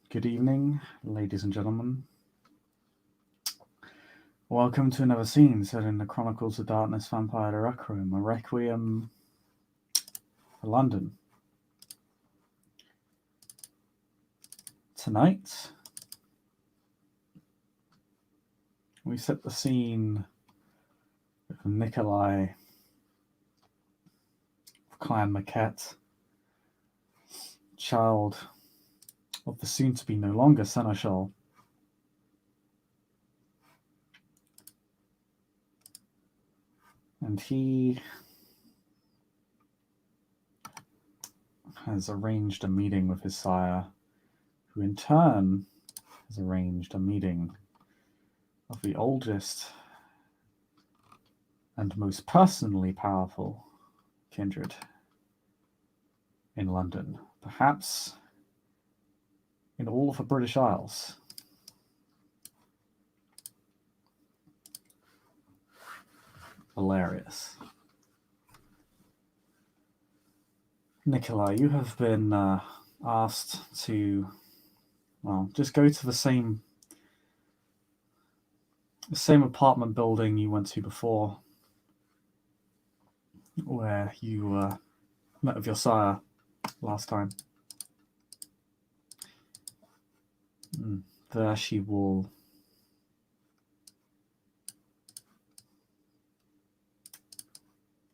Good evening, ladies and gentlemen. Welcome to another scene set in the Chronicles of Darkness Vampire the Rec Room, a requiem for London. Tonight, we set the scene with Nikolai of Clan Maquette, child of the soon-to-be no longer Seneschal. And he has arranged a meeting with his sire, who in turn has arranged a meeting of the oldest and most personally powerful kindred in London, perhaps in all of the British Isles. Valerius. Nikolai, you have been asked to, just go to the same apartment building you went to before, where you met with your sire last time. There she will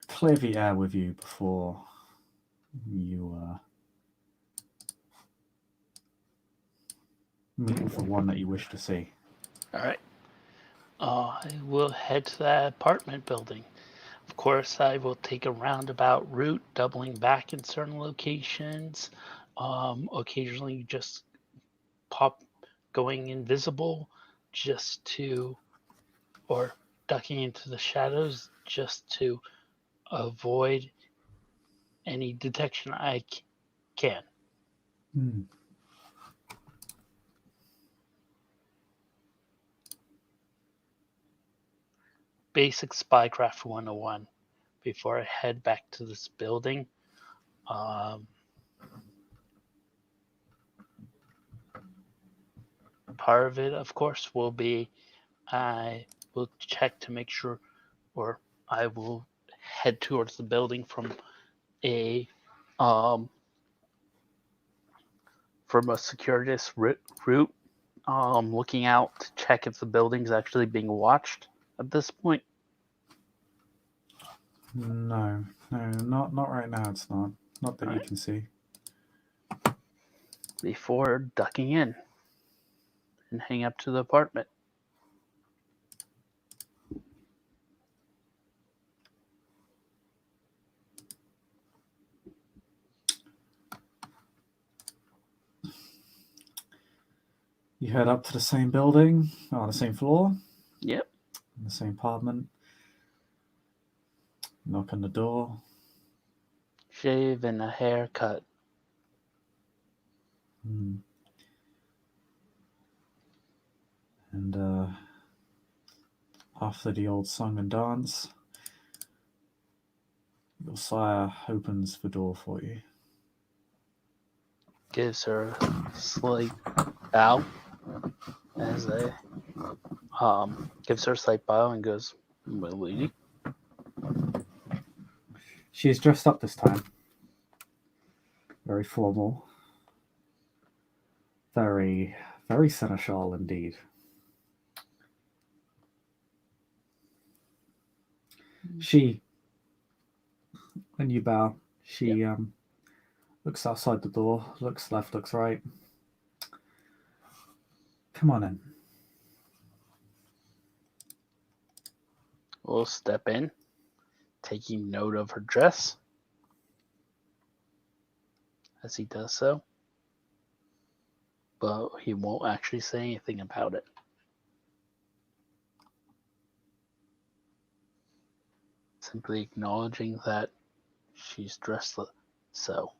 clear the air with you before you meet with the one that you wish to see. All right. I will head to that apartment building. Of course, I will take a roundabout route, doubling back in certain locations. Occasionally, just going invisible, or ducking into the shadows, just to avoid any detection I can. Basic Spycraft 101 before I head back to this building. Part of it, of course, will be I will check to make sure, or I will head towards the building from a securitist route, looking out to check if the building's actually being watched at this point. No, not right now. It's not that you can see. Before ducking in and heading up to the apartment. You head up to the same building, on the same floor. Yep. In the same apartment. Knock on the door. Shave and a haircut. And after the old song and dance, your sire opens the door for you. Gives her a slight bow as gives her a slight bow and goes, "My lady." She is dressed up this time. Very formal. Very, very seneschal indeed. She, when you bow, she looks outside the door, looks left, looks right. Come on in. We'll step in, taking note of her dress as he does so, but he won't actually say anything about it. Simply acknowledging that she's dressed so.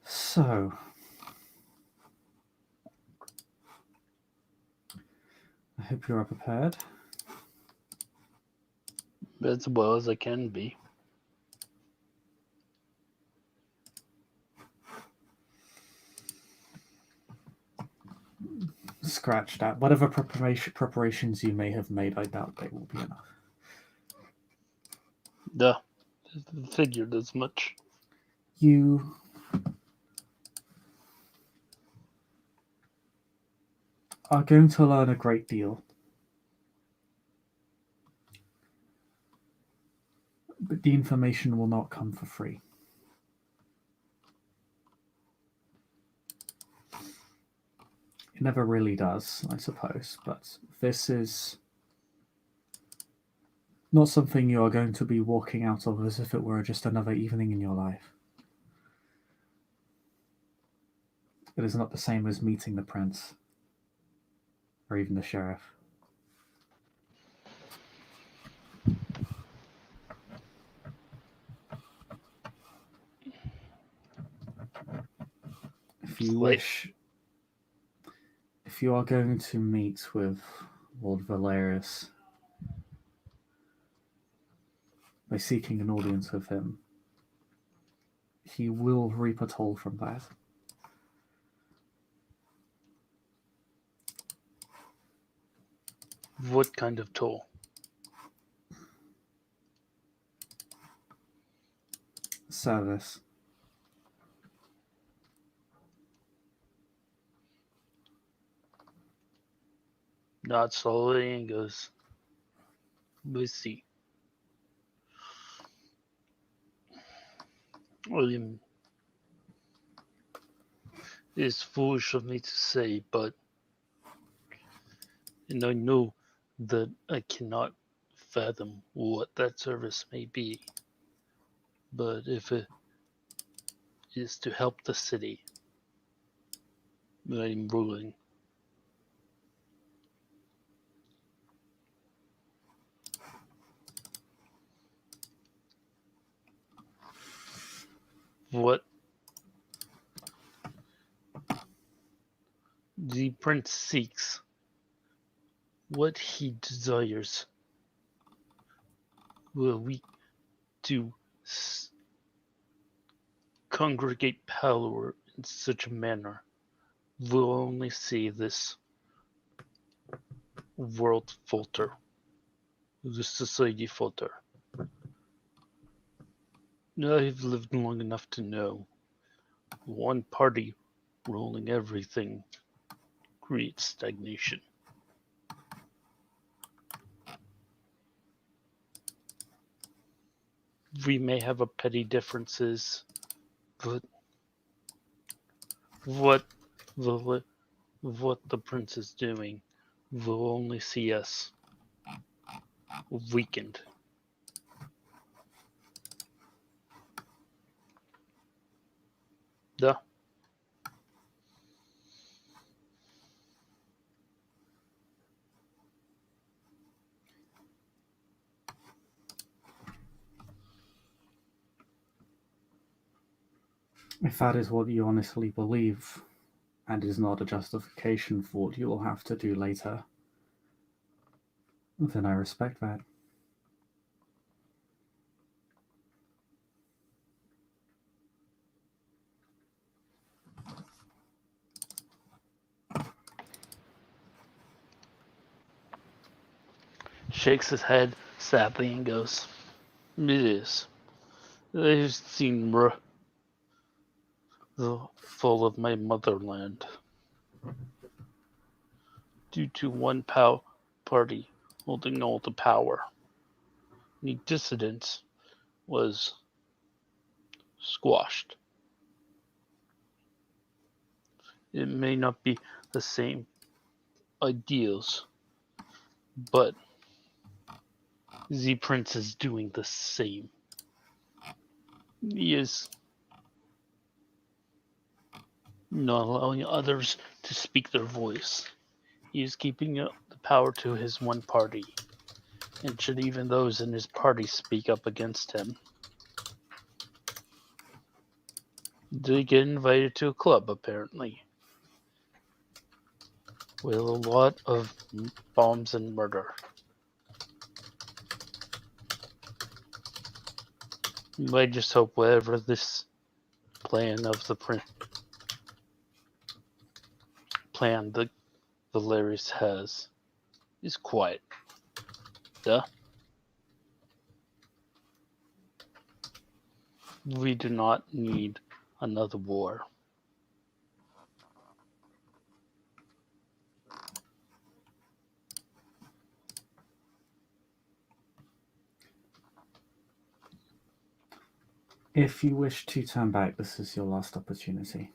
So, I hope you are prepared. as well as I can be. Scratch that. Whatever preparations you may have made, I doubt they will be enough. Duh. Figured as much. You are going to learn a great deal. But the information will not come for free. It never really does, I suppose, but this is not something you are going to be walking out of as if it were just another evening in your life. It is not the same as meeting the prince, or even the sheriff. If you wish, if you are going to meet with Lord Valerius by seeking an audience with him, he will reap a toll from that. What kind of toll? Service. Not slowly and goes, we see. William, it is foolish of me to say, but and I know that I cannot fathom what that service may be. But if it is to help the city that I'm ruling, what the prince seeks, what he desires, will we to congregate power in such a manner, will only see this world falter, this society falter. I've lived long enough to know one party ruling everything creates stagnation. We may have a petty differences, but what the prince is doing will only see us weakened. Duh. If that is what you honestly believe, and is not a justification for what you will have to do later, then I respect that. Shakes his head sadly and goes, it is. I've seen the fall of my motherland due to one party holding all the power. The dissidence was squashed. It may not be the same ideals, but the prince is doing the same. He is not allowing others to speak their voice. He is keeping the power to his one party, and should even those in his party speak up against him, they get invited to a club, apparently, with a lot of bombs and murder. I just hope whatever this plan of the plan the Valerius has is quiet. Duh. We do not need another war. If you wish to turn back, this is your last opportunity.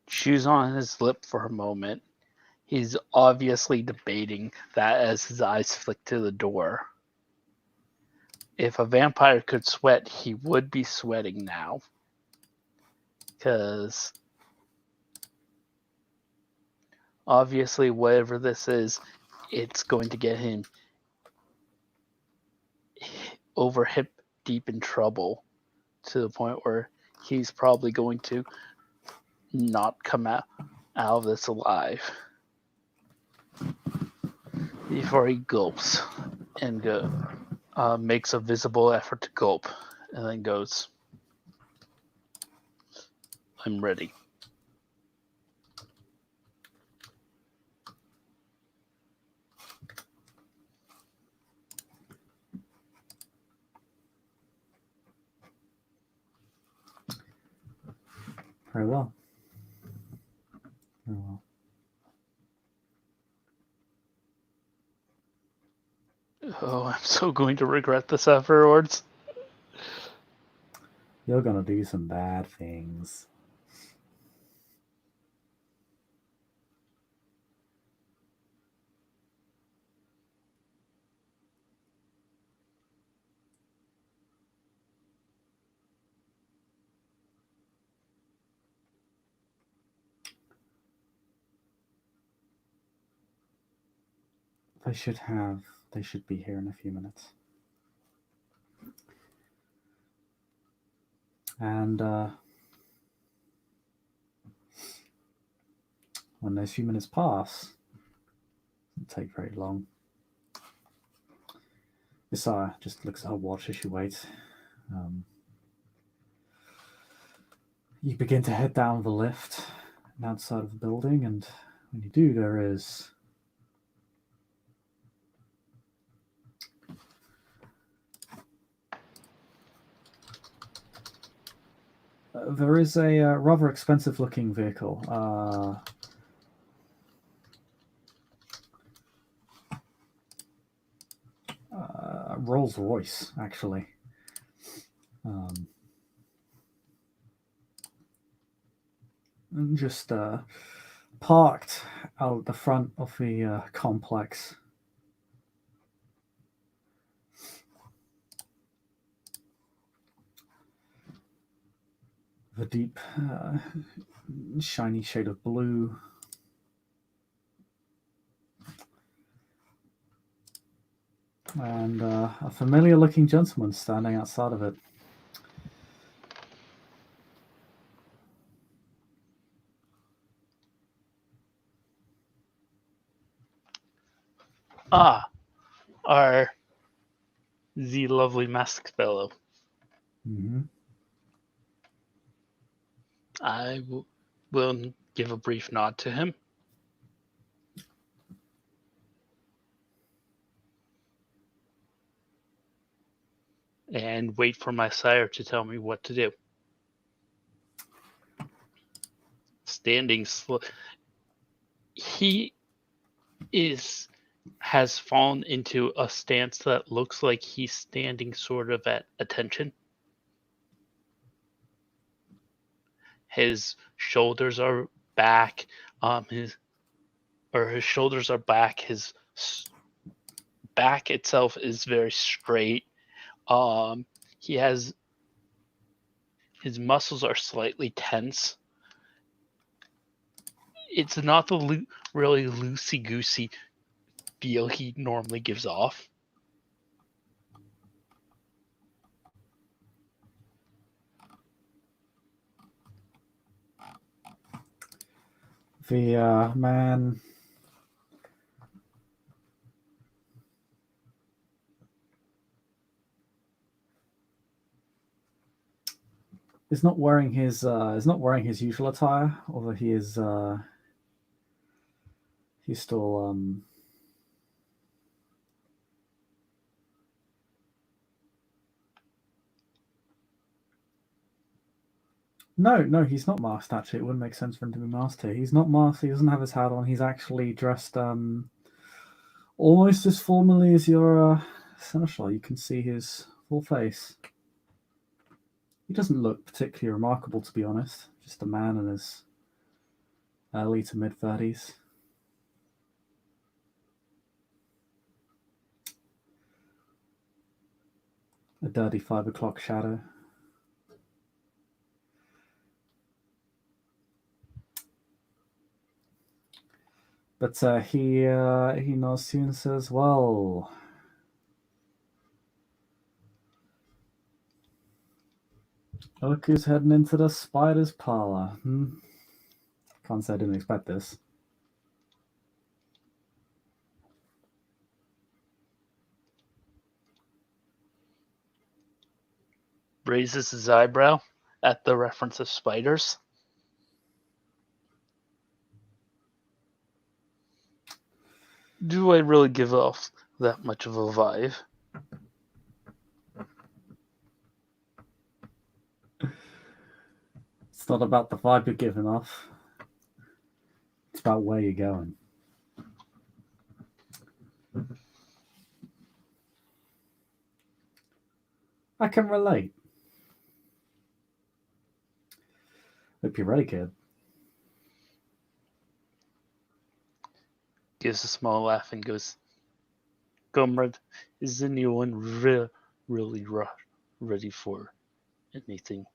Chews on his lip for a moment. He's obviously debating that as his eyes flick to the door. If a vampire could sweat, he would be sweating now. Because obviously, whatever this is, it's going to get him over hip deep in trouble to the point where he's probably going to not come out of this alive before he gulps and makes a visible effort to gulp and then goes, I'm ready. Very well. Very well. Oh, I'm so going to regret this afterwards. You're gonna do some bad things. They should be here in a few minutes. And when those few minutes pass, it doesn't take very long. Isaiah just looks at her watch as she waits. You begin to head down the lift outside of the building, and when you do, there is a rather expensive-looking vehicle. Rolls Royce, actually. Just parked out the front of the complex. The deep, shiny shade of blue. And a familiar looking gentleman standing outside of it. Ah, the lovely masked fellow. Mm-hmm. I will give a brief nod to him. And wait for my sire to tell me what to do. Standing slow. He has fallen into a stance that looks like he's standing sort of at attention. His shoulders are back. His shoulders are back. His back itself is very straight. He has his muscles are slightly tense. It's not the really loosey goosey feel he normally gives off. The man is not wearing his usual attire, although he's still No, he's not masked. Actually, it wouldn't make sense for him to be masked here. He's not masked. He doesn't have his hat on. He's actually dressed almost as formally as your seneschal. You can see his full face. He doesn't look particularly remarkable, to be honest. Just a man in his early to mid-30s. A dirty 5 o'clock shadow. But he nods to you and says, "Well, look who's heading into the spider's parlor." Can't say I didn't expect this. Raises his eyebrow at the reference of spiders. Do I really give off that much of a vibe? It's not about the vibe you're giving off. It's about where you're going. I can relate. Hope you're ready, kid. Gives a small laugh and goes, "Comrade, is anyone really ready for anything?"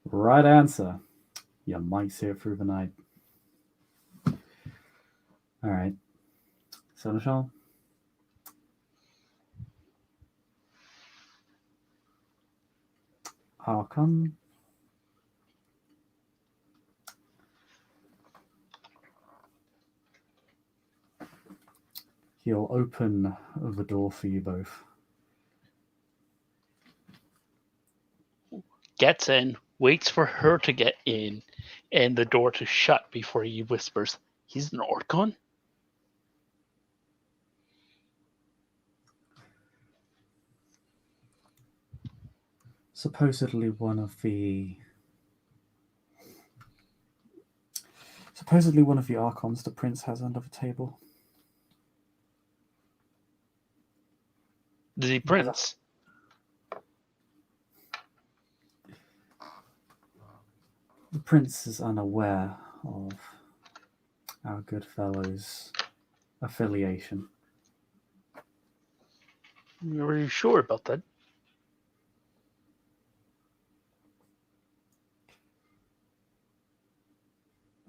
Right answer. You might see it through the night. All right. Seneschal? Archon? He'll open the door for you both. Gets in, waits for her to get in, and the door to shut before he whispers, "He's an Orcon?" Supposedly one of the archons the prince has under the table. The prince. The prince is unaware of our good fellow's affiliation. Are you sure about that?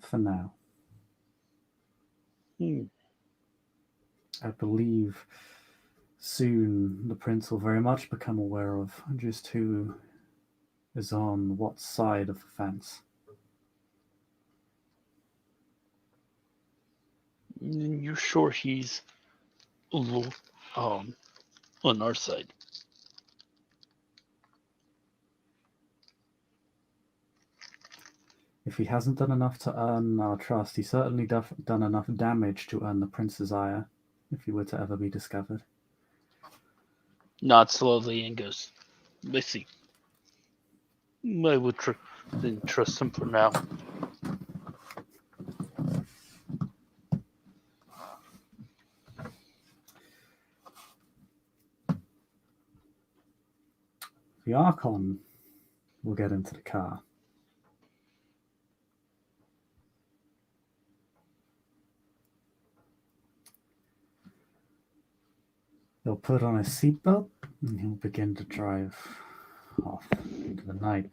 For now. I believe soon the prince will very much become aware of just who is on what side of the fence. You're sure he's on our side? If he hasn't done enough to earn our trust, he's certainly done enough damage to earn the prince's ire, if he were to ever be discovered. Nods slowly and goes, "I see. I would then trust him for now." The Archon will get into the car. He'll put on his seatbelt and he'll begin to drive off into the night.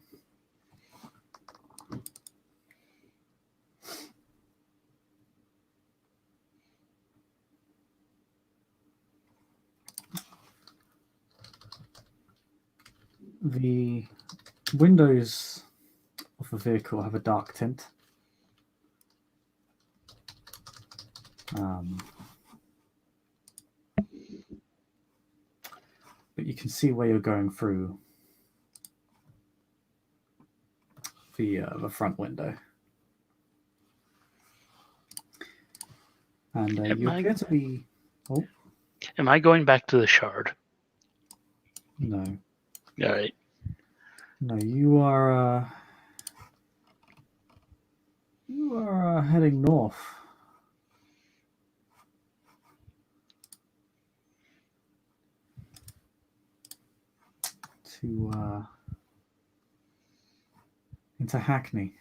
The windows of the vehicle have a dark tint. but you can see where you're going through the front window. And you appear to be... Oh. Am I going back to the shard? No. All right. No, you are heading north. To into Hackney.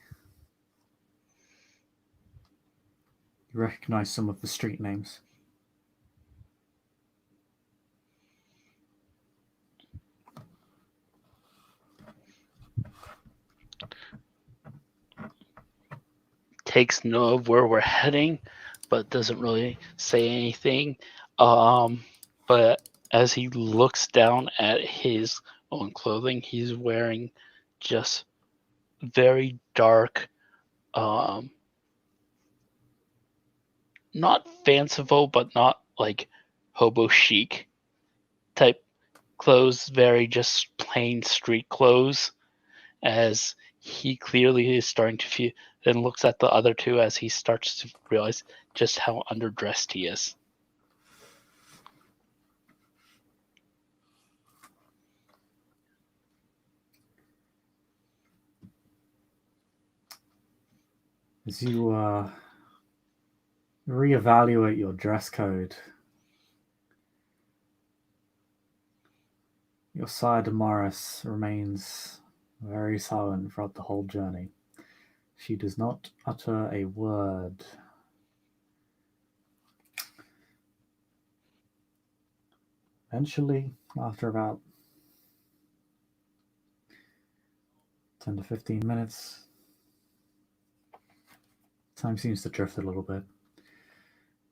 You recognize some of the street names. Takes note of where we're heading, but doesn't really say anything. But as he looks down at his own clothing, he's wearing just very dark, not fanciful, but not like hobo chic type clothes, very just plain street clothes, as he clearly is starting to feel, then looks at the other two as he starts to realize just how underdressed he is. As you reevaluate your dress code, your sire Damaris remains very silent throughout the whole journey. She does not utter a word. Eventually, after about 10 to 15 minutes, time seems to drift a little bit. You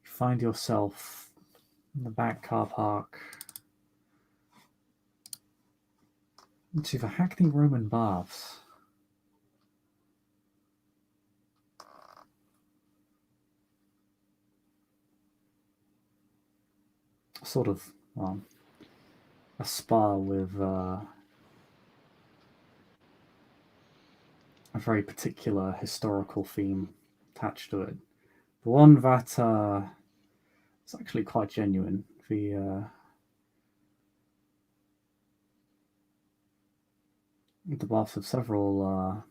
find yourself in the back car park to the Hackney Roman Baths. Sort of a spa with a very particular historical theme attached to it. The one that is actually quite genuine. The baths have several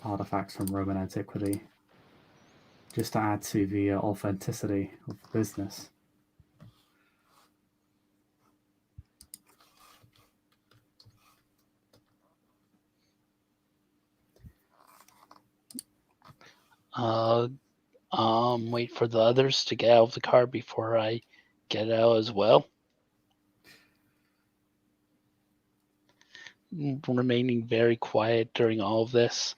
artifacts from Roman antiquity, just to add to the authenticity of the business. Wait for the others to get out of the car before I get out as well. Remaining very quiet during all of this,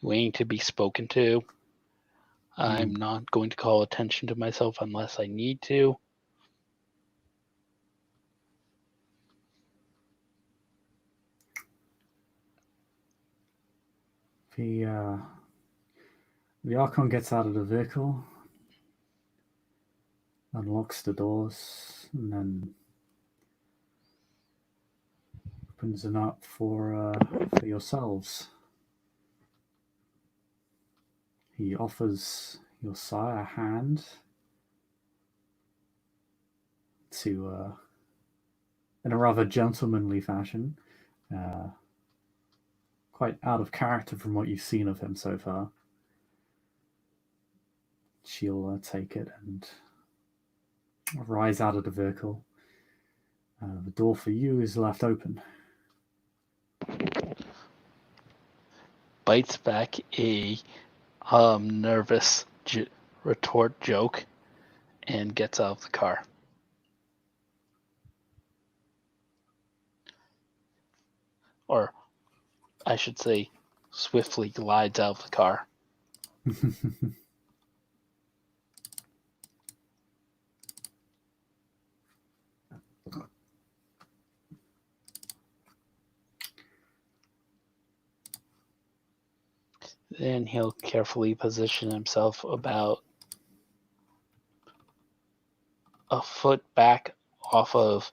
waiting to be spoken to. I'm not going to call attention to myself unless I need to. The Archon gets out of the vehicle, unlocks the doors, and then opens them up for yourselves. He offers your sire a hand to, in a rather gentlemanly fashion, quite out of character from what you've seen of him so far. She'll take it and rise out of the vehicle. The door for you is left open. Bites back a nervous retort joke and gets out of the car. Or, I should say, swiftly glides out of the car. Then he'll carefully position himself about a foot back off of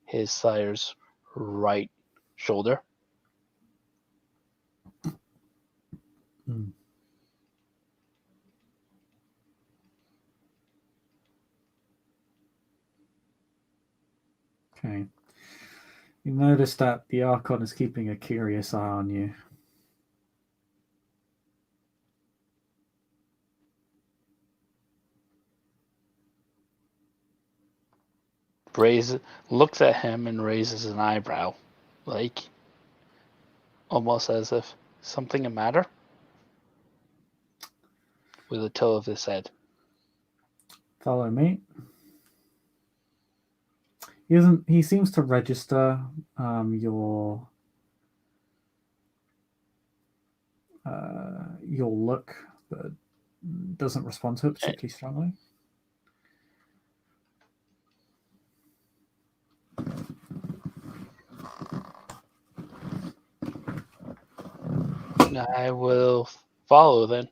his sire's right shoulder. Mm. Okay. You notice that the Archon is keeping a curious eye on you. Looks at him and raises an eyebrow, like almost as if something the matter, with a tilt of his head. Follow me. He seems to register your look, but doesn't respond to it particularly strongly. I will follow then.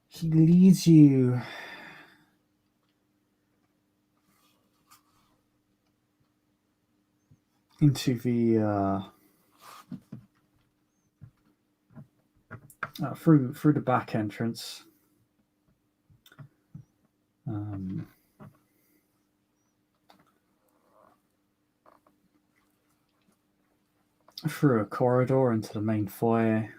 He leads you into the through the back entrance. Through a corridor into the main foyer.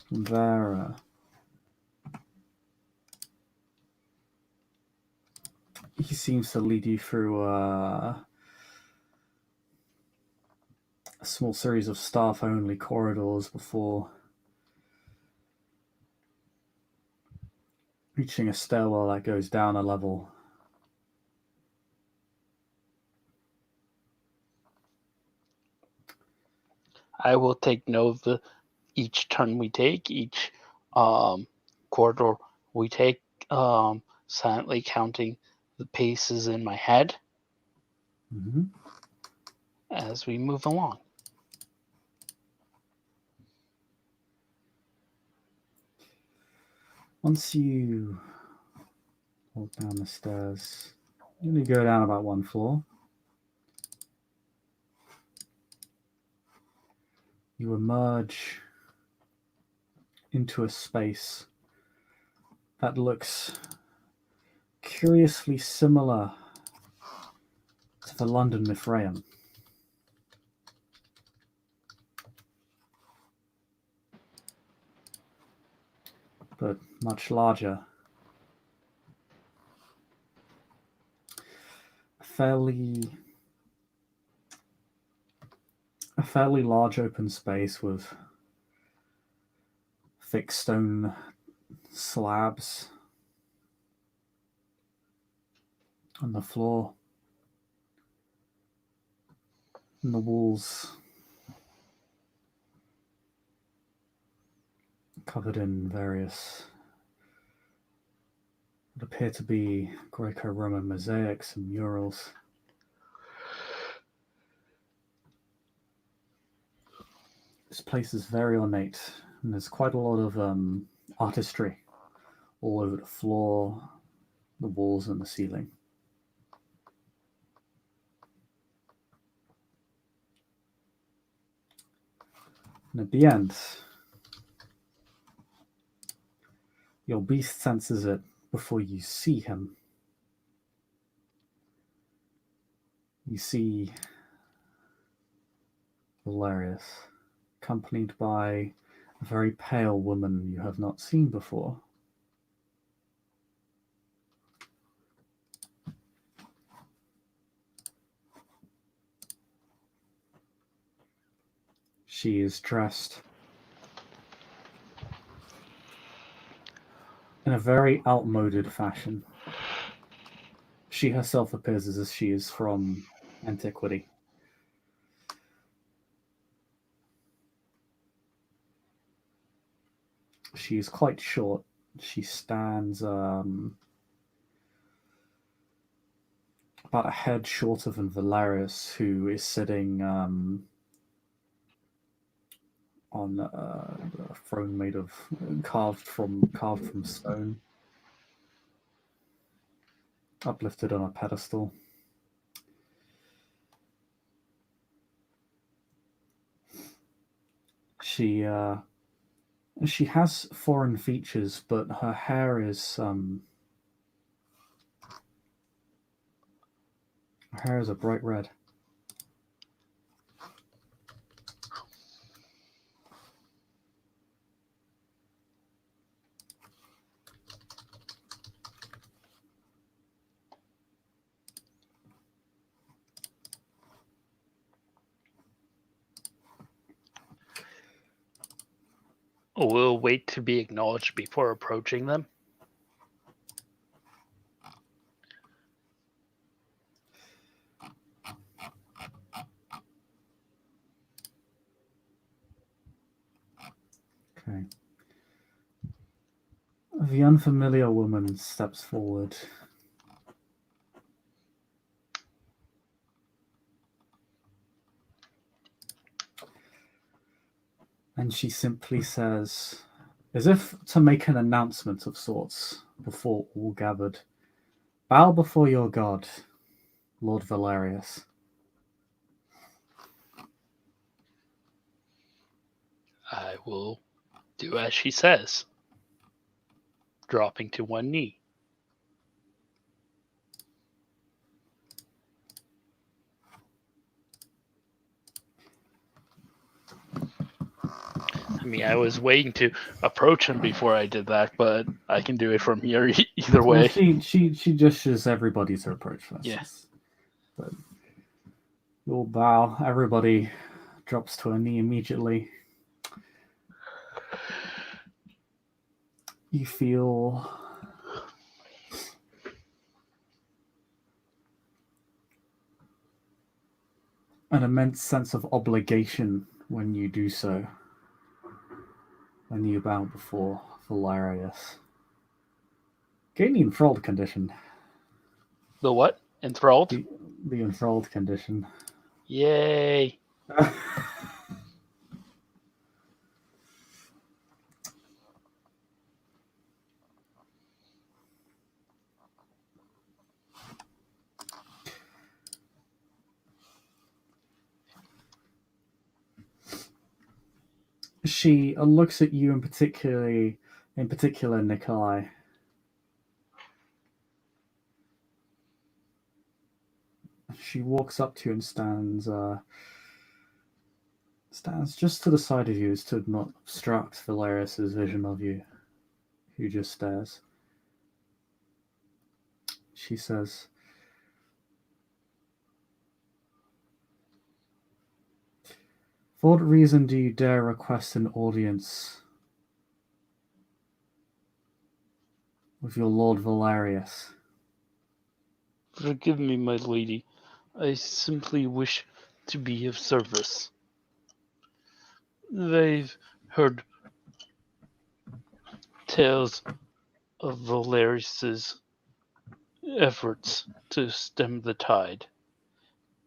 From there, he seems to lead you through a small series of staff-only corridors before reaching a stairwell that goes down a level. I will take note of each turn we take, each corridor we take, silently counting the paces in my head as we move along. Once you walk down the stairs, you only go down about one floor. You emerge into a space that looks curiously similar to the London Mithraeum. But much larger. A fairly large open space with thick stone slabs on the floor, and the walls covered in various what appear to be Greco-Roman mosaics and murals. This place is very ornate, and there's quite a lot of artistry all over the floor, the walls, and the ceiling. And at the end, your beast senses it before you see him. You see Valerius, accompanied by a very pale woman you have not seen before. She is dressed in a very outmoded fashion. She herself appears as if she is from antiquity. She's quite short. She stands about a head shorter than Valerius, who is sitting on a throne made of carved from stone, uplifted on a pedestal. She has foreign features, but her hair is a bright red. We'll wait to be acknowledged before approaching them. Okay. The unfamiliar woman steps forward. And she simply says, as if to make an announcement of sorts before all gathered, "Bow before your god, Lord Valerius." I will do as she says, dropping to one knee. I mean, I was waiting to approach him before I did that, but I can do it from here either way. Well, she gestures everybody to approach this. Yeah. But you'll bow. Everybody drops to a knee immediately. You feel an immense sense of obligation when you do so. When you bow before Valerius. Gain the enthralled condition. The what? Enthralled? The enthralled condition. Yay. She looks at you in particular, Nikolai. She walks up to you and stands just to the side of you as to not obstruct Valerius's vision of you, who just stares. She says, "For what reason do you dare request an audience with your Lord Valerius?" Forgive me, my lady. I simply wish to be of service. They've heard tales of Valerius's efforts to stem the tide,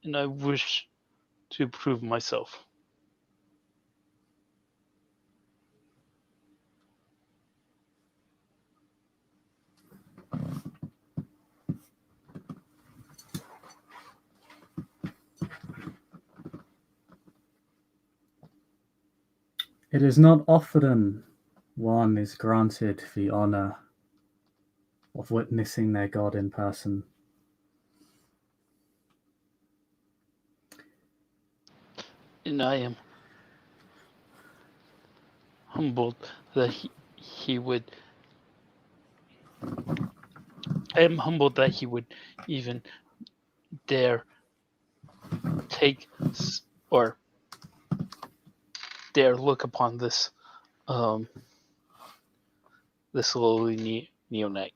and I wish to prove myself. It is not often one is granted the honor of witnessing their god in person. And I am humbled that he would. I am humbled that he would even dare take or dare look upon this this lowly neonate.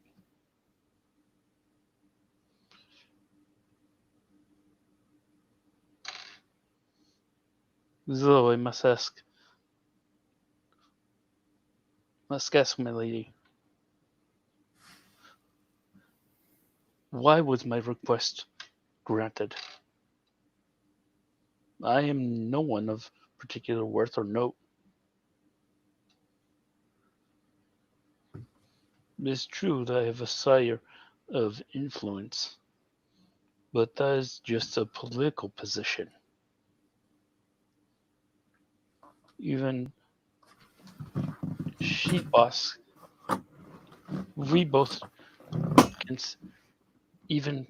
Though I must ask, Must ask, my lady. Why was my request granted? I am no one of particular worth or note. It is true that I have a sire of influence, but that is just a political position. Even she boss, we both can even,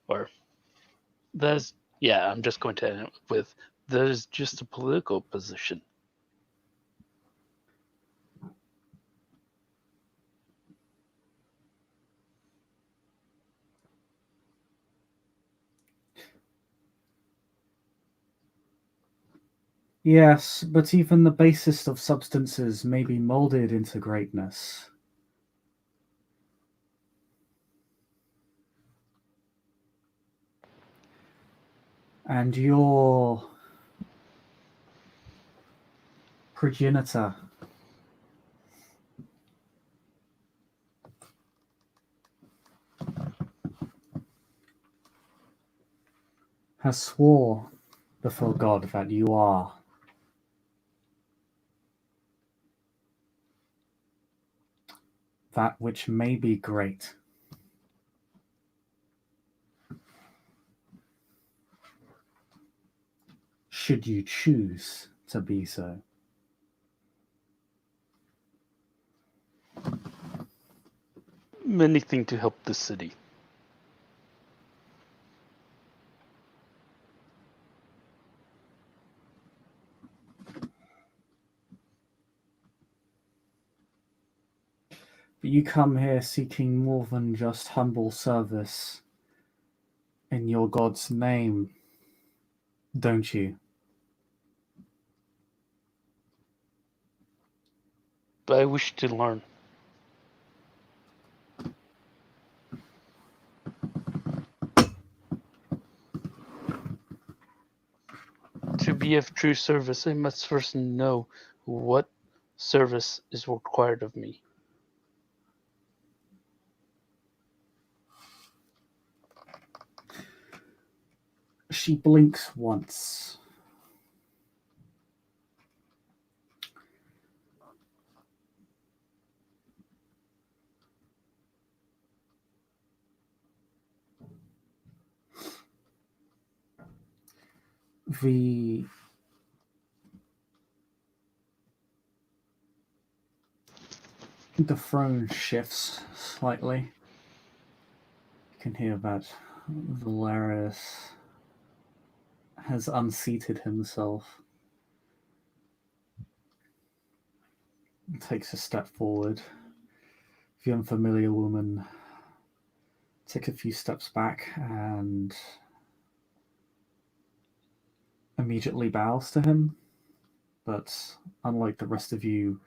or that is, yeah, I'm just going to end it with, that is just a political position. Yes, but even the basest of substances may be molded into greatness. And your progenitor has swore before God that you are that which may be great. Should you choose to be so. Anything to help the city. But you come here seeking more than just humble service in your God's name, don't you? But I wish to learn. To be of true service, I must first know what service is required of me. She blinks once. The throne shifts slightly. You can hear that Valerius has unseated himself. Takes a step forward. The unfamiliar woman takes a few steps back and immediately bows to him, but unlike the rest of you,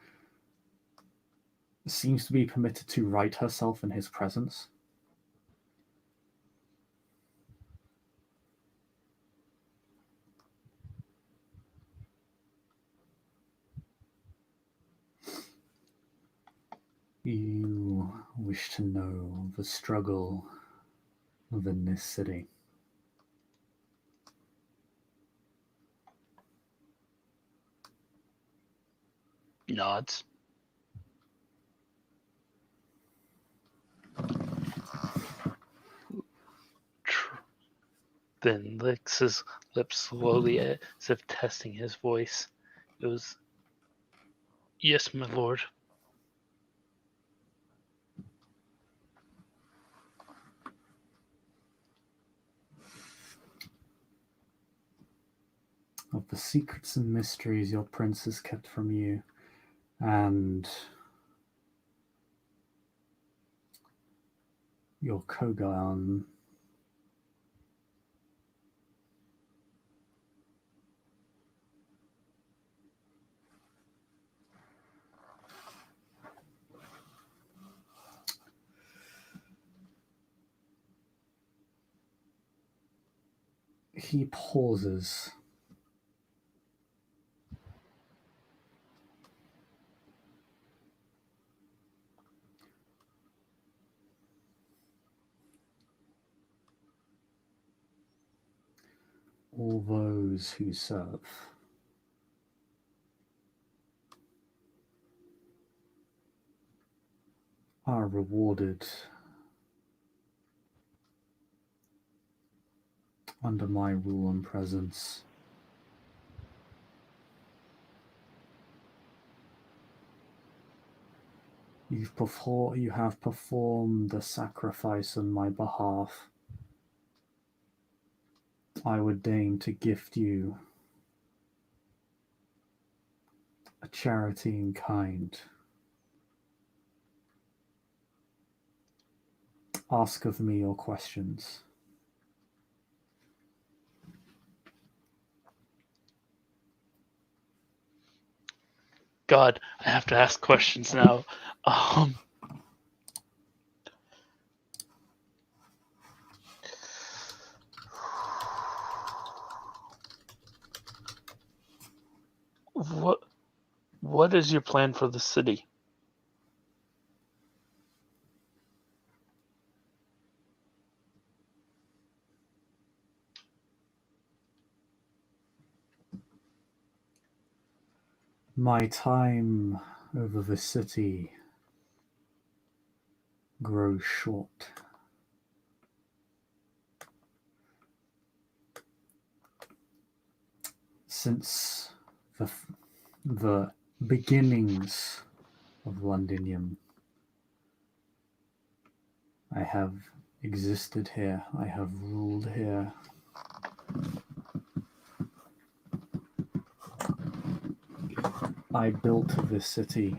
seems to be permitted to right herself in his presence. You wish to know the struggle within this city. Nods. Then licks his lips slowly as if testing his voice. It was, yes, my lord. Of the secrets and mysteries your prince has kept from you, and your Kogan. He pauses. All those who serve are rewarded under my rule and presence. You have performed the sacrifice on my behalf. I would deign to gift you a charity in kind. Ask of me your questions. God, I have to ask questions now. What is your plan for the city? My time over the city grows short. Since the beginnings of Londinium, I have existed here. I have ruled here. I built this city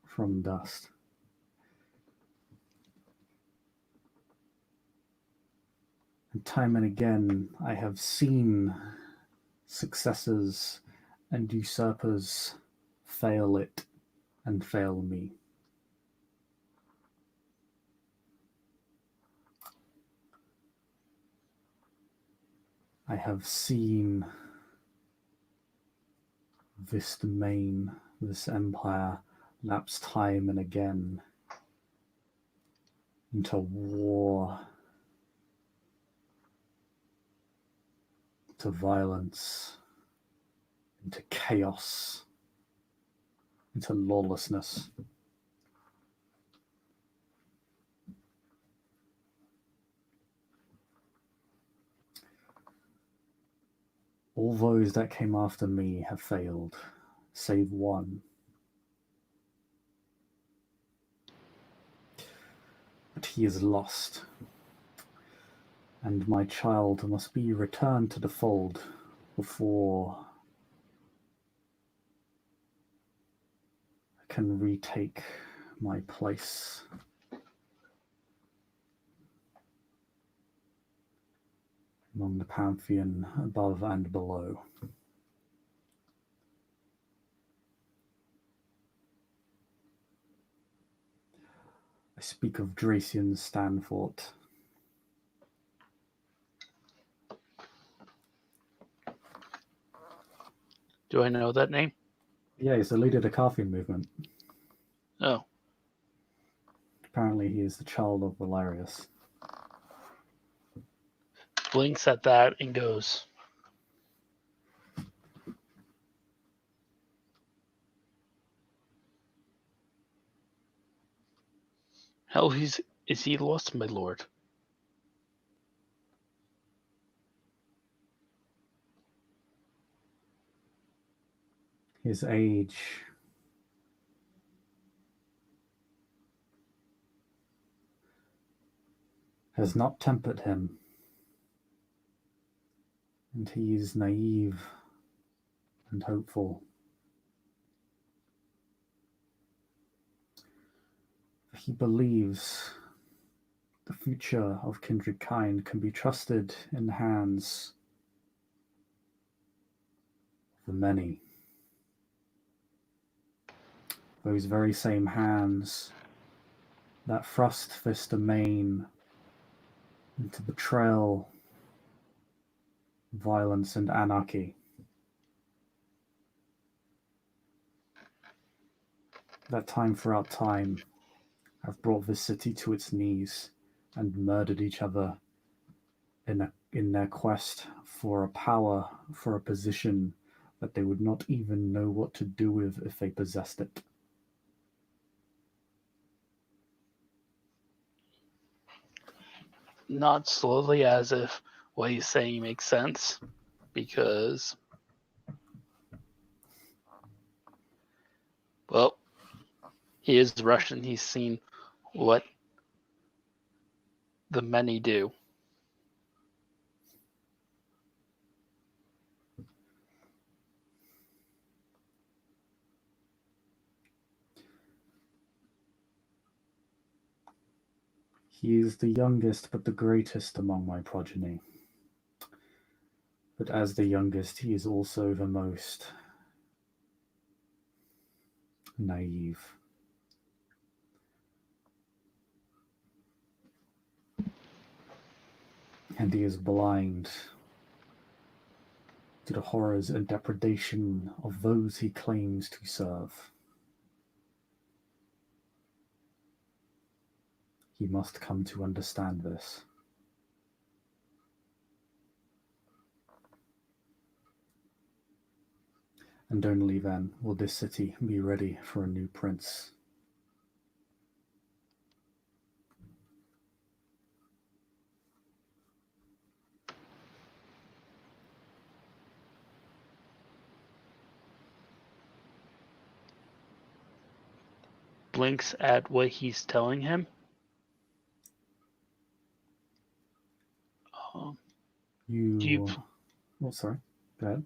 from dust. And time and again, I have seen successors and usurpers fail it and fail me. I have seen this domain, this empire, lapse time and again into war, to violence, into chaos, into lawlessness. All those that came after me have failed, save one. But he is lost, and my child must be returned to the fold before I can retake my place. Among the pantheon above and below. I speak of Dracian Stanfort. Do I know that name? Yeah, he's the leader of the Carthian movement. Oh. Apparently he is the child of Valerius. Blinks at that and goes, how is he lost, my lord? His age has not tempered him, and he is naive and hopeful. He believes the future of kindred kind can be trusted in the hands of the many. Those very same hands that thrust this domain into betrayal, violence, and anarchy. That time throughout time have brought this city to its knees and murdered each other in in their quest for a power, for a position that they would not even know what to do with if they possessed it. Not slowly, as if what he's saying makes sense, because, well, he is Russian. He's seen what the many do. He is the youngest but the greatest among my progeny. But as the youngest, he is also the most naive. And he is blind to the horrors and depredation of those he claims to serve. He must come to understand this. And only then will this city be ready for a new prince. Blinks at what he's telling him. Oh, sorry. Go ahead.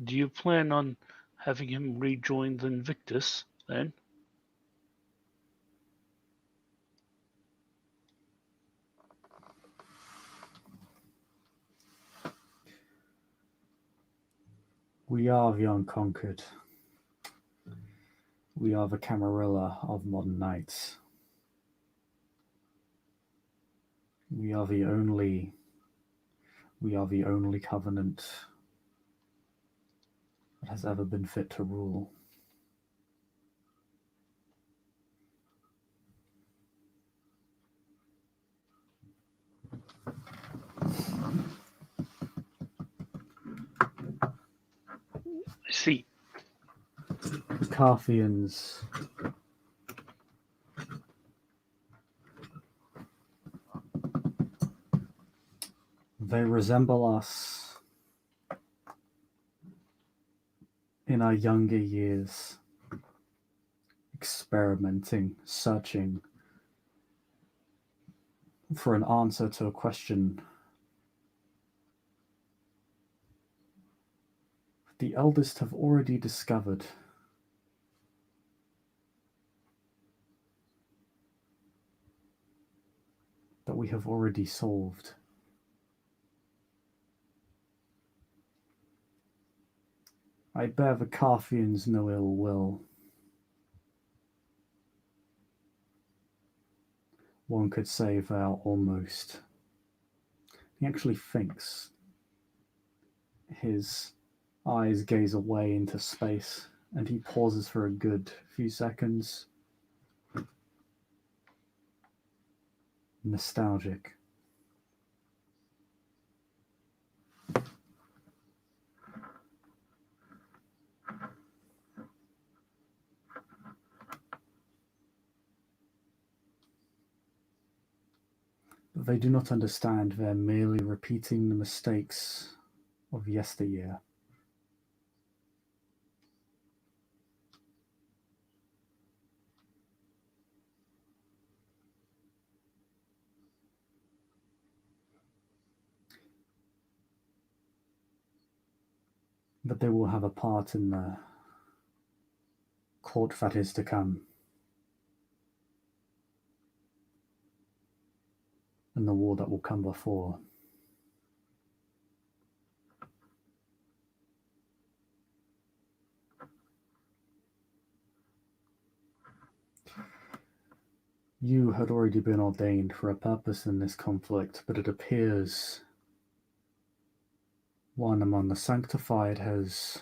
Do you plan on having him rejoin the Invictus then? We are the unconquered. We are the Camarilla of modern knights. We are the only covenant that has ever been fit to rule. I see. Carthians they resemble us in our younger years, experimenting, searching for an answer to a question the eldest have already discovered. That we have already solved. I bear the Carthians no ill will. One could say they are almost. He actually thinks. His eyes gaze away into space, and he pauses for a good few seconds. Nostalgic. But they do not understand they're merely repeating the mistakes of yesteryear. But they will have a part in the court that is to come. And the war that will come before. You had already been ordained for a purpose in this conflict, but it appears one among the sanctified has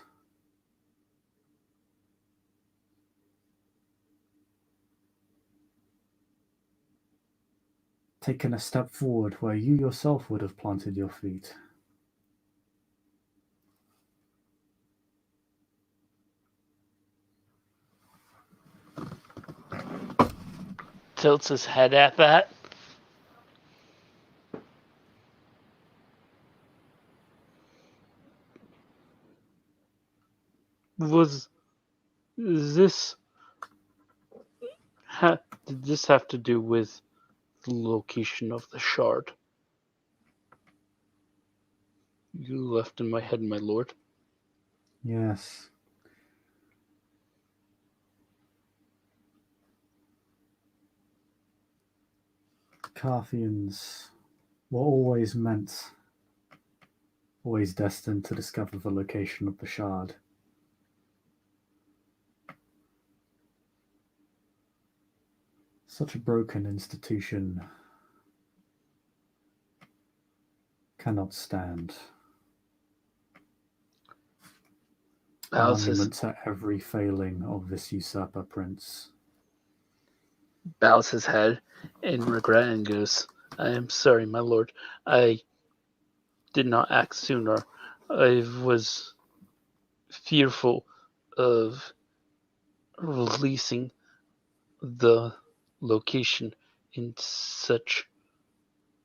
taken a step forward where you yourself would have planted your feet. Tilts his head at that. Was this did this have to do with the location of the shard you left in my head, my lord? Yes. Carthians were always destined to discover the location of the shard. Such a broken institution cannot stand. A monument to every failing of this usurper prince. Bows his head in regret and goes, I am sorry, my lord. I did not act sooner. I was fearful of releasing the location in such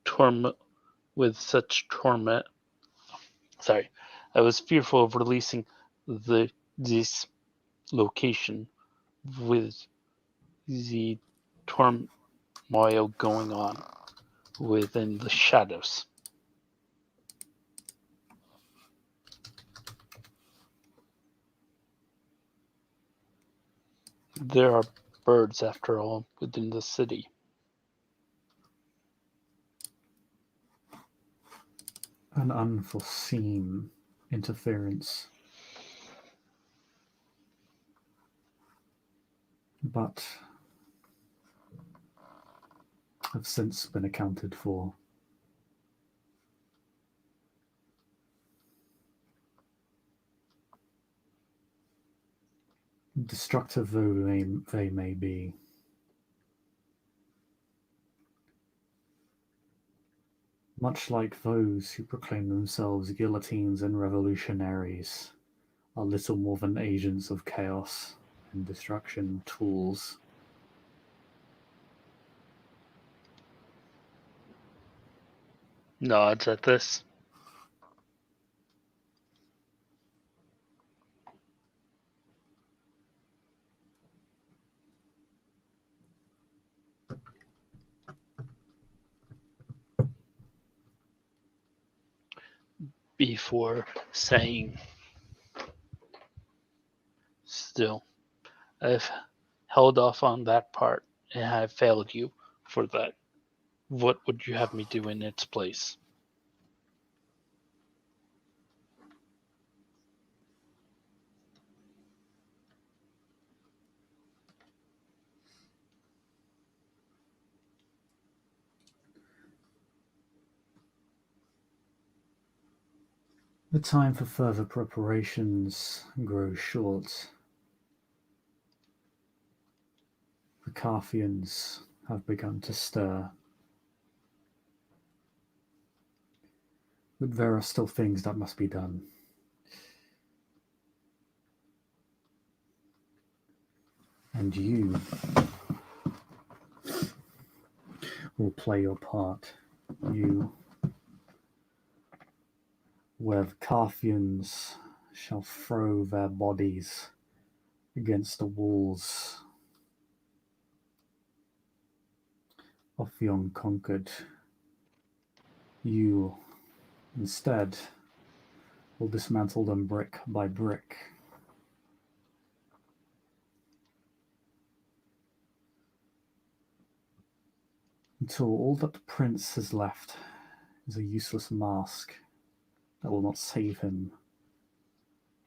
torment with such torment. Sorry, I was fearful of releasing this location with the turmoil going on within the shadows. There are birds, after all, within the city. An unforeseen interference. But have since been accounted for. Destructive though they may be, much like those who proclaim themselves guillotines and revolutionaries, are little more than agents of chaos and destruction tools. Nods at this. Before saying, still, I've held off on that part and have failed you for that. What would you have me do in its place? The time for further preparations grows short. The Carthians have begun to stir. But there are still things that must be done. And you will play your part. You, where the Carthians shall throw their bodies against the walls of the unconquered. You, instead, will dismantle them brick by brick. Until all that the prince has left is a useless mask that will not save him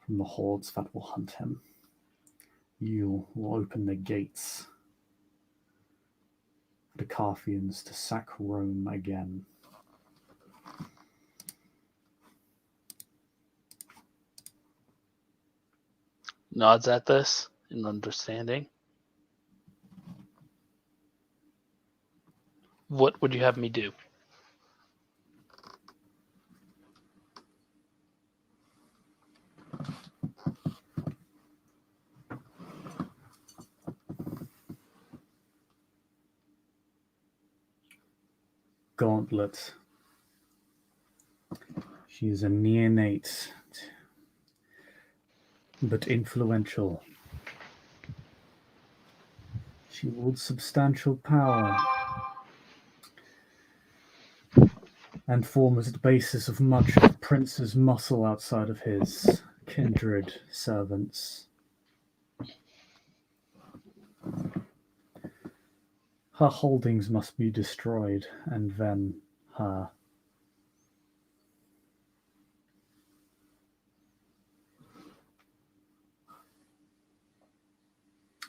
from the hordes that will hunt him. You will open the gates for the Carthians to sack Rome again. Nods at this in understanding. What would you have me do? Gauntlet. She is a neonate, but influential. She wields substantial power and forms the basis of much of the prince's muscle outside of his kindred servants. Her holdings must be destroyed, and then her.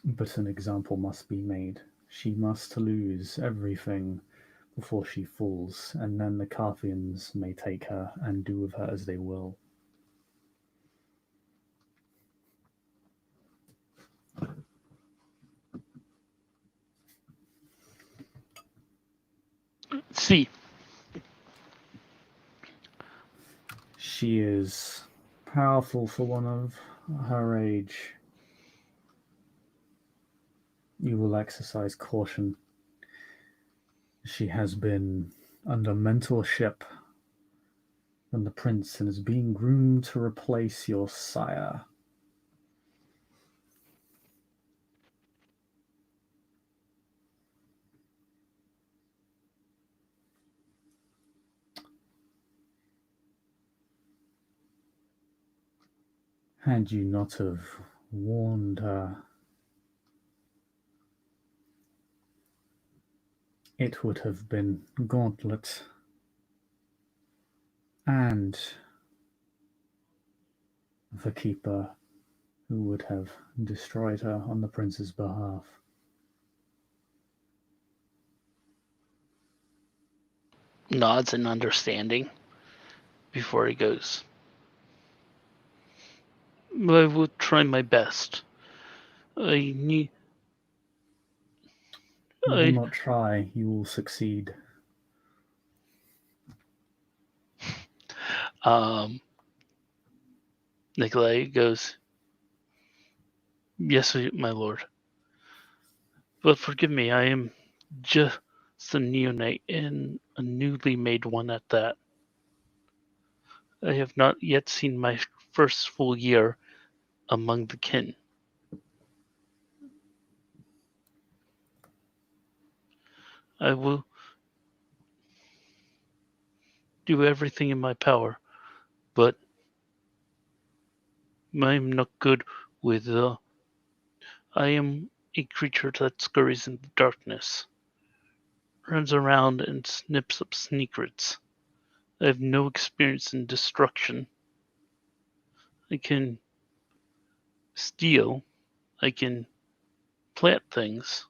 But an example must be made. She must lose everything before she falls, and then the Carthians may take her and do with her as they will. See. She is powerful for one of her age. You will exercise caution. She has been under mentorship from the prince and is being groomed to replace your sire. Had you not have warned her, it would have been Gauntlet and the Keeper who would have destroyed her on the prince's behalf. Nods in understanding before he goes. I will try my best. I need. You will not try, you will succeed. Nikolai goes, "Yes, my lord. But forgive me, I am just a neonate and a newly made one at that. I have not yet seen my first full year among the kin. I will do everything in my power, but I am not good with. I am a creature that scurries in the darkness, runs around and snips up secrets. I have no experience in destruction. I can steal. I can plant things.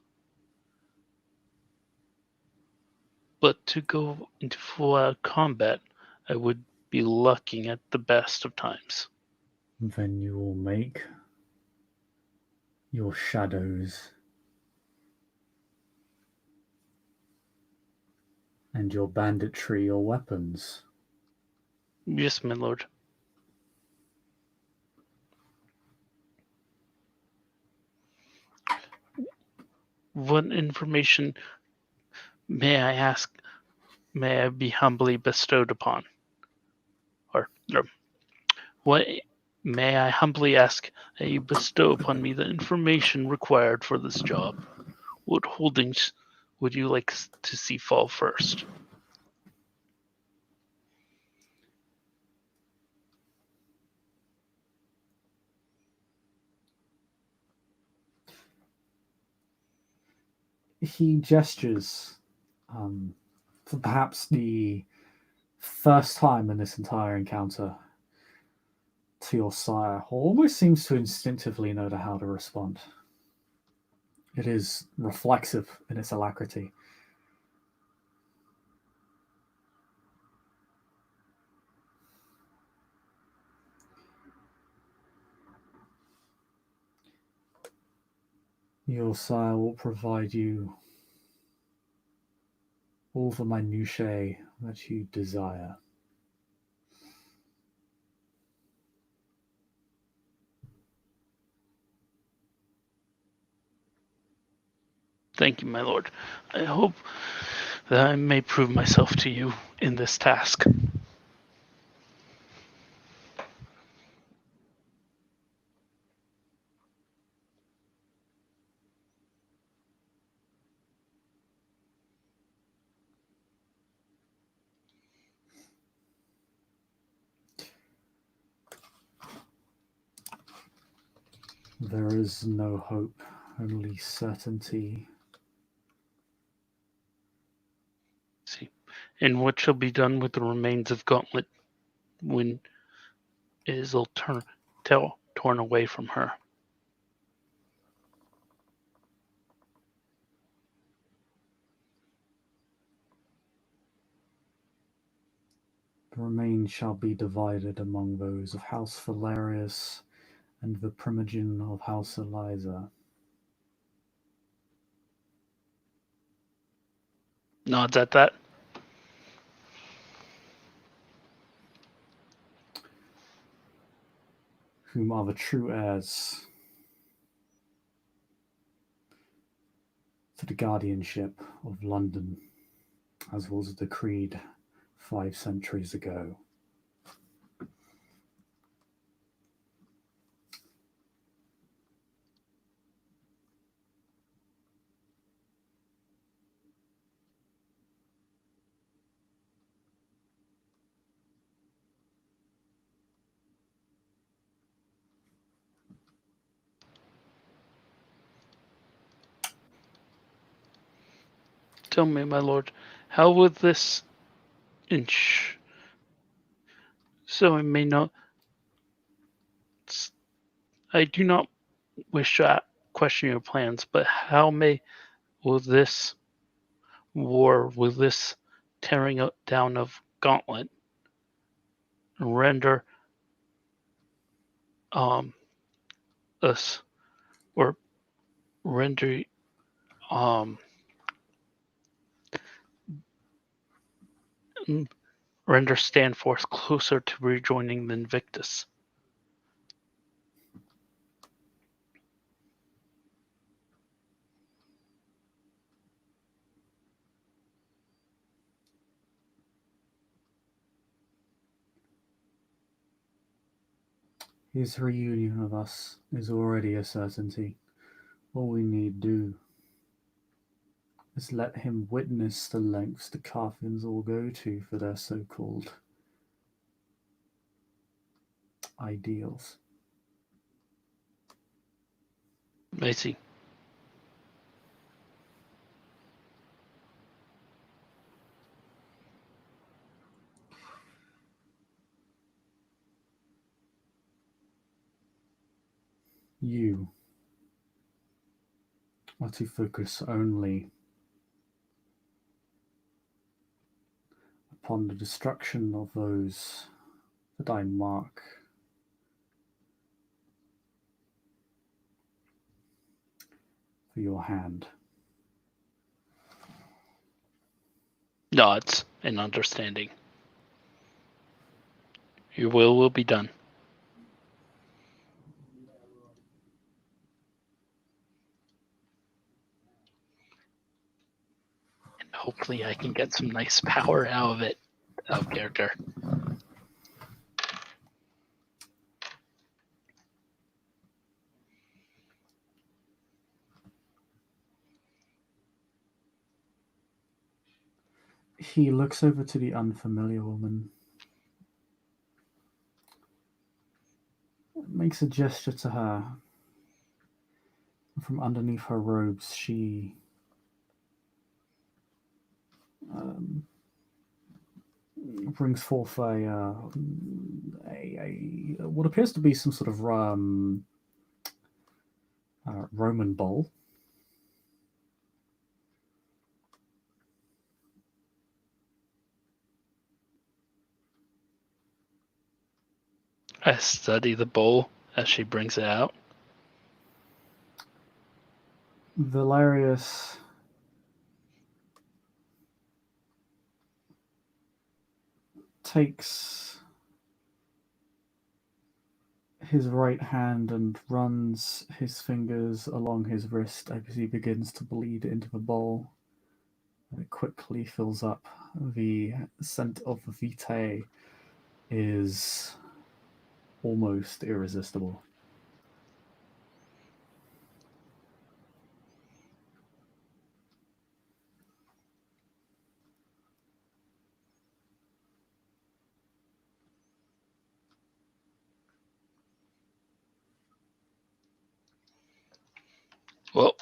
But to go into full-out combat, I would be lucking at the best of times." Then you will make your shadows and your banditry your weapons. "Yes, my lord." "What information may I ask? May I be humbly bestowed upon? Or what may I humbly ask that you bestow upon me the information required for this job? What holdings would you like to see fall first?" He gestures for perhaps the first time in this entire encounter to your sire, who almost seems to instinctively know how to respond. It is reflexive in its alacrity. Your sire will provide you all the minutiae that you desire. Thank you, my lord. I hope that I may prove myself to you in this task. There is no hope, only certainty. See, and what shall be done with the remains of Gauntlet when it is all torn away from her? The remains shall be divided among those of House Valerius and the primogen of House Eliza. Nods at that. Whom are the true heirs to the guardianship of London, as was decreed 5 centuries ago. Tell me, my lord, how will this so I may not. I do not wish to question your plans, but how will this will this tearing down of Gauntlet render us or render render Stanforth closer to rejoining the Invictus? His reunion with us is already a certainty. All we need do is let him witness the lengths the Carthians all go to for their so-called ideals. I see. You are to focus only upon the destruction of those that I mark for your hand. Nods in understanding. Your will be done. And hopefully I can get some nice power out of it, out of character. He looks over to the unfamiliar woman, makes a gesture to her. From underneath her robes, she brings forth a what appears to be some sort of Roman bowl. I study the bowl as she brings it out. Valerius takes his right hand and runs his fingers along his wrist as he begins to bleed into the bowl. It quickly fills up. The scent of vitae is almost irresistible. Well,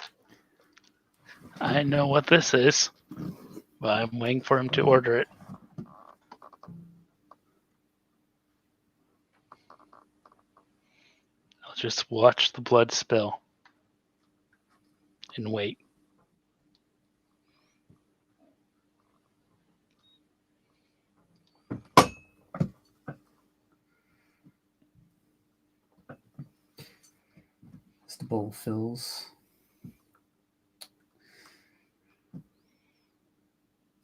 I know what this is, but I'm waiting for him to order it. I'll just watch the blood spill and wait. As the bowl fills,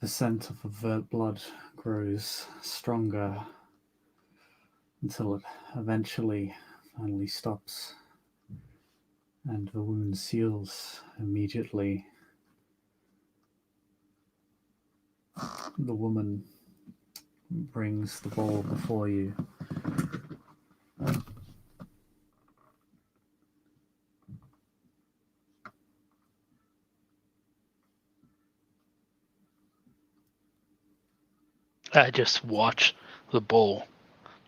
the scent of the blood grows stronger until it eventually finally stops and the wound seals immediately. The woman brings the bowl before you. I just watch the bowl.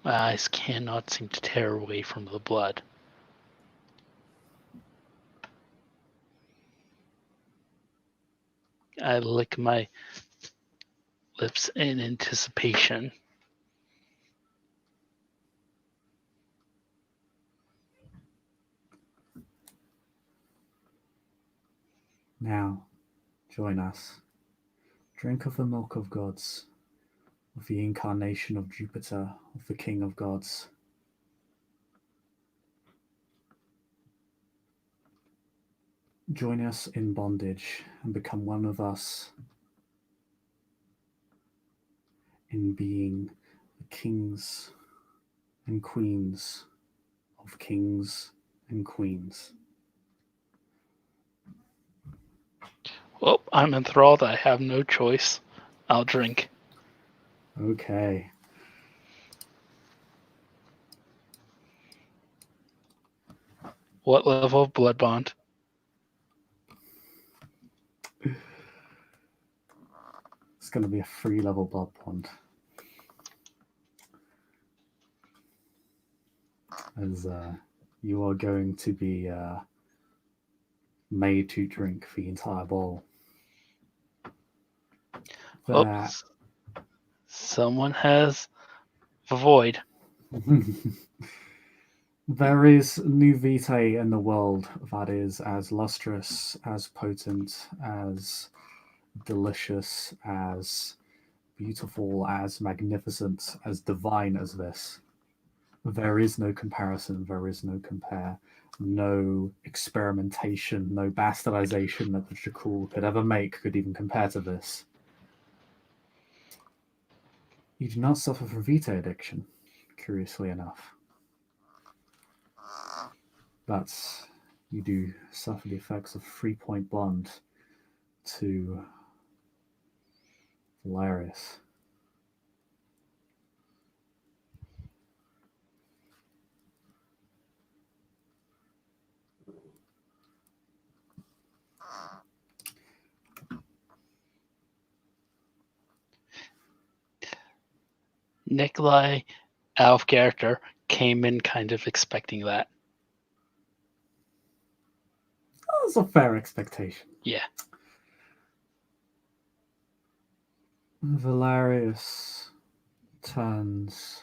My eyes cannot seem to tear away from the blood. I lick my lips in anticipation. Now, join us. Drink of the milk of gods, of the incarnation of Jupiter, of the King of gods. Join us in bondage and become one of us in being the kings and queens of kings and queens. Well, I'm enthralled. I have no choice. I'll drink. Okay. What level of blood bond? It's going to be a 3-level blood bond. As you are going to be made to drink the entire bowl. Oops. Someone has the void. There is new vitae in the world that is as lustrous, as potent, as delicious, as beautiful, as magnificent, as divine as this. There is no comparison, there is no compare, no experimentation, no bastardization that the Jakul could ever make could even compare to this. You do not suffer from vitae addiction, curiously enough. But you do suffer the effects of 3-point bond to Valerius. Nikolai, out of character, came in kind of expecting that. That's a fair expectation. Yeah. Valerius turns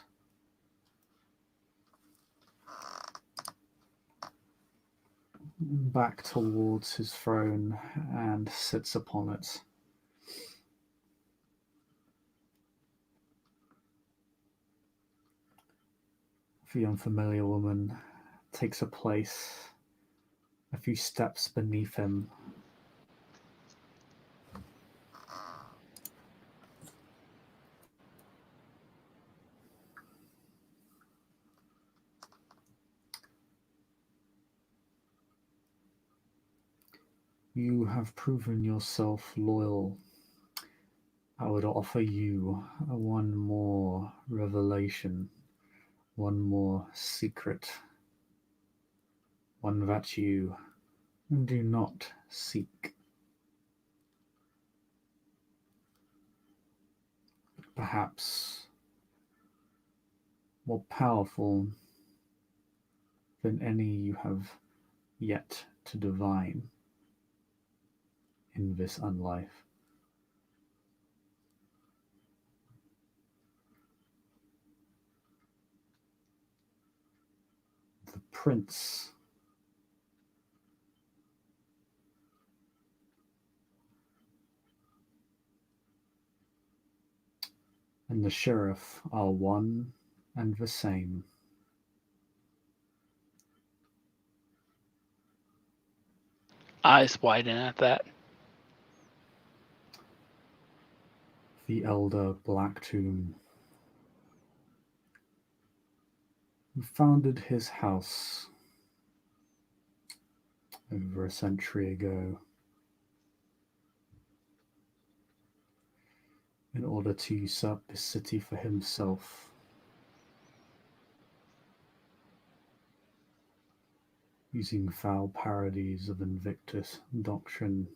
back towards his throne and sits upon it. The unfamiliar woman takes a place a few steps beneath him. You have proven yourself loyal. I would offer you one more revelation, one more secret, one that you do not seek. Perhaps more powerful than any you have yet to divine in this unlife. The prince and the sheriff are one and the same. Eyes widen at that. The elder Blacktomb, who founded his house over a century ago in order to usurp this city for himself. Using foul parodies of Invictus doctrine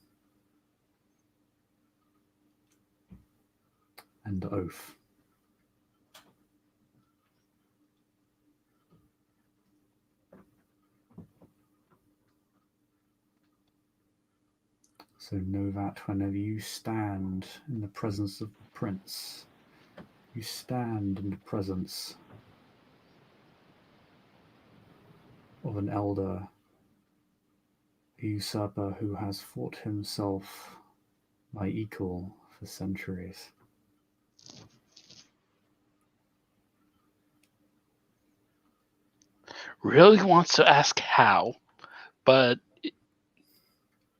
and oath. So know that whenever you stand in the presence of the prince, you stand in the presence of an elder, a usurper who has fought himself by equal for centuries. Really wants to ask how, but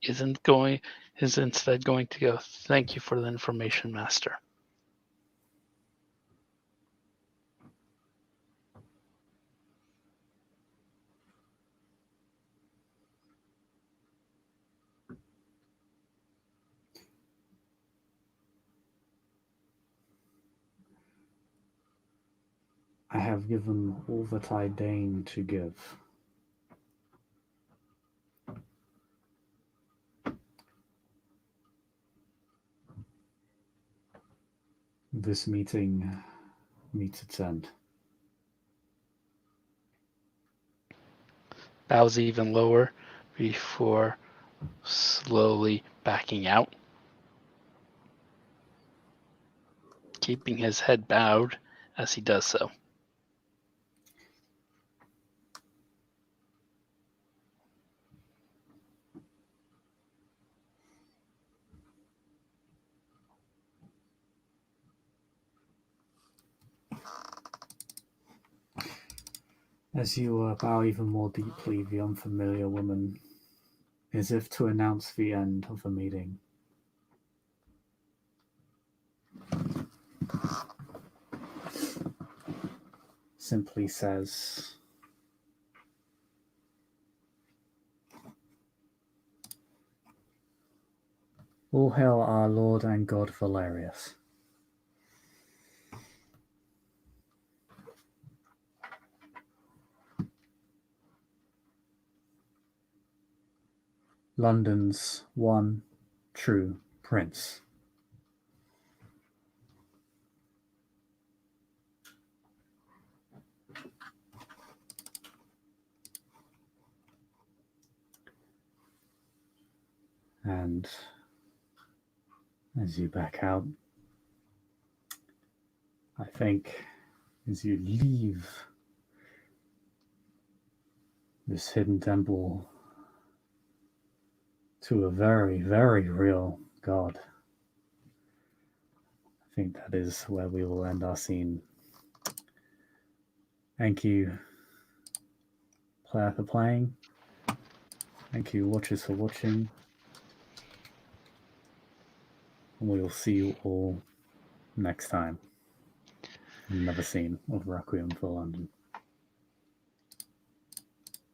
is instead going to go, thank you for the information, Master. I have given all that I deign to give. This meeting meets its end. Bows even lower before slowly backing out, keeping his head bowed as he does so. As you bow even more deeply, the unfamiliar woman, as if to announce the end of the meeting, simply says, "All hail our Lord and God Valerius. London's one true prince." And as you back out, I think as you leave this hidden temple to a very, very real God, I think that is where we will end our scene. Thank you, player, for playing. Thank you, watchers, for watching. And we will see you all next time in another scene of Requiem for London.